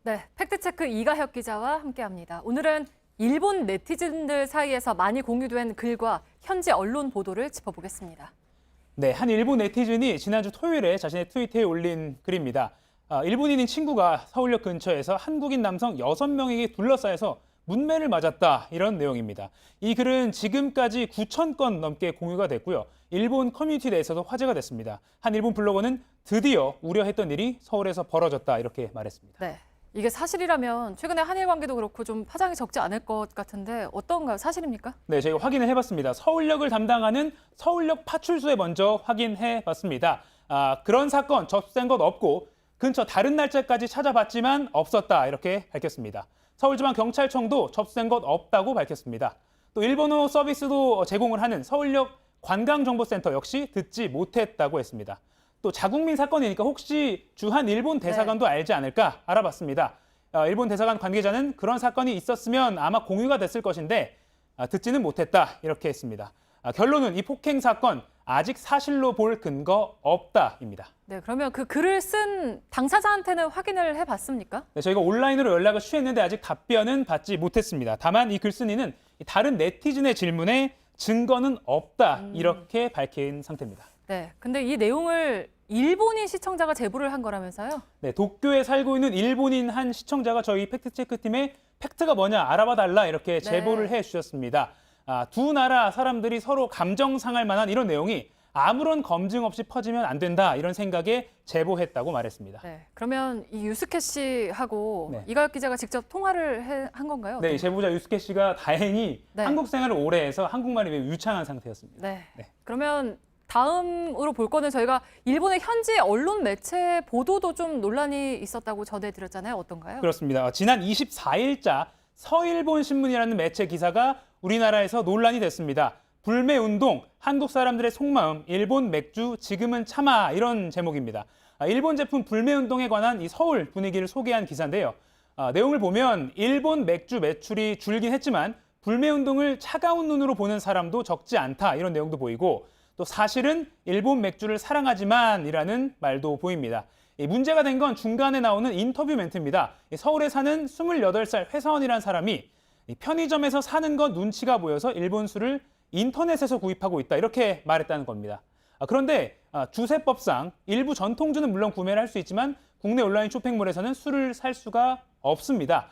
네, 팩트체크 이가혁 기자와 함께합니다. 오늘은 일본 네티즌들 사이에서 많이 공유된 글과 현지 언론 보도를 짚어보겠습니다. 네, 한 일본 네티즌이 지난주 토요일에 자신의 트위터에 올린 글입니다. 일본인인 친구가 서울역 근처에서 한국인 남성 6명에게 둘러싸여서 문매를 맞았다, 이런 내용입니다. 이 글은 지금까지 9,000건 넘게 공유가 됐고요. 일본 커뮤니티 내에서도 화제가 됐습니다. 한 일본 블로거는 드디어 우려했던 일이 서울에서 벌어졌다, 이렇게 말했습니다. 네, 이게 사실이라면 최근에 한일 관계도 그렇고 좀 파장이 적지 않을 것 같은데 어떤가요? 사실입니까? 네, 저희가 확인을 해봤습니다. 서울역을 담당하는 서울역 파출소에 먼저 확인해봤습니다. 그런 사건 접수된 것 없고 근처 다른 날짜까지 찾아봤지만 없었다, 이렇게 밝혔습니다. 서울지방경찰청도 접수된 것 없다고 밝혔습니다. 또 일본어 서비스도 제공을 하는 서울역 관광정보센터 역시 듣지 못했다고 했습니다. 또 자국민 사건이니까 혹시 주한 일본 대사관도 알지 않을까 알아봤습니다. 일본 대사관 관계자는 그런 사건이 있었으면 아마 공유가 됐을 것인데 듣지는 못했다, 이렇게 했습니다. 결론은 이 폭행 사건 아직 사실로 볼 근거 없다입니다. 네, 그러면 그 글을 쓴 당사자한테는 확인을 해봤습니까? 네, 저희가 온라인으로 연락을 취했는데 아직 답변은 받지 못했습니다. 다만 이 글쓴이는 다른 네티즌의 질문에 증거는 없다, 이렇게 밝힌 상태입니다. 네, 근데 이 내용을 일본인 시청자가 제보를 한 거라면서요? 네, 도쿄에 살고 있는 일본인 한 시청자가 저희 팩트체크팀에 팩트가 뭐냐 알아봐달라, 이렇게 제보를 해주셨습니다. 두 나라 사람들이 서로 감정 상할 만한 이런 내용이 아무런 검증 없이 퍼지면 안 된다, 이런 생각에 제보했다고 말했습니다. 네, 그러면 이 유스케 씨하고 네. 이가혁 기자가 직접 통화를 한 건가요? 네, 제보자 유스케 씨가 다행히 네. 한국 생활을 오래 해서 한국말이 매우 유창한 상태였습니다. 네. 네. 그러면 다음으로 볼 거는 저희가 일본의 현지 언론 매체 보도도 좀 논란이 있었다고 전해드렸잖아요. 어떤가요? 그렇습니다. 지난 24일자 서일본 신문이라는 매체 기사가 우리나라에서 논란이 됐습니다. 불매 운동, 한국 사람들의 속마음, 일본 맥주 지금은 참아, 이런 제목입니다. 일본 제품 불매 운동에 관한 이 서울 분위기를 소개한 기사인데요. 내용을 보면 일본 맥주 매출이 줄긴 했지만 불매 운동을 차가운 눈으로 보는 사람도 적지 않다, 이런 내용도 보이고 또 사실은 일본 맥주를 사랑하지만이라는 말도 보입니다. 문제가 된 건 중간에 나오는 인터뷰 멘트입니다. 서울에 사는 28살 회사원이라는 사람이 편의점에서 사는 것 눈치가 보여서 일본 술을 인터넷에서 구입하고 있다, 이렇게 말했다는 겁니다. 그런데 주세법상 일부 전통주는 물론 구매를 할 수 있지만 국내 온라인 쇼핑몰에서는 술을 살 수가 없습니다.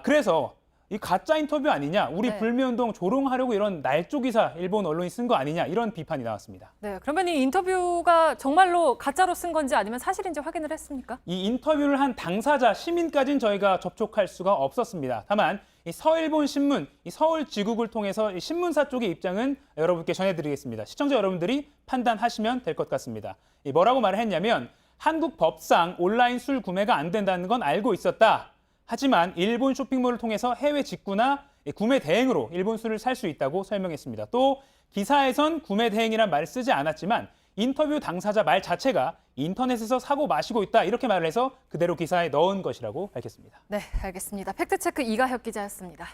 그래서 이 가짜 인터뷰 아니냐, 우리 네. 불매운동 조롱하려고 이런 날조 기사 일본 언론이 쓴 거 아니냐, 이런 비판이 나왔습니다. 네, 그러면 이 인터뷰가 정말로 가짜로 쓴 건지 아니면 사실인지 확인을 했습니까? 이 인터뷰를 한 당사자 시민까지는 저희가 접촉할 수가 없었습니다. 다만 이 서일본 신문, 이 서울지국을 통해서 이 신문사 쪽의 입장은 여러분께 전해드리겠습니다. 시청자 여러분들이 판단하시면 될 것 같습니다. 뭐라고 말을 했냐면 한국 법상 온라인 술 구매가 안 된다는 건 알고 있었다. 하지만 일본 쇼핑몰을 통해서 해외 직구나 구매 대행으로 일본 술을 살 수 있다고 설명했습니다. 또 기사에선 구매 대행이란 말을 쓰지 않았지만 인터뷰 당사자 말 자체가 인터넷에서 사고 마시고 있다, 이렇게 말을 해서 그대로 기사에 넣은 것이라고 밝혔습니다. 네, 알겠습니다. 팩트체크 이가혁 기자였습니다.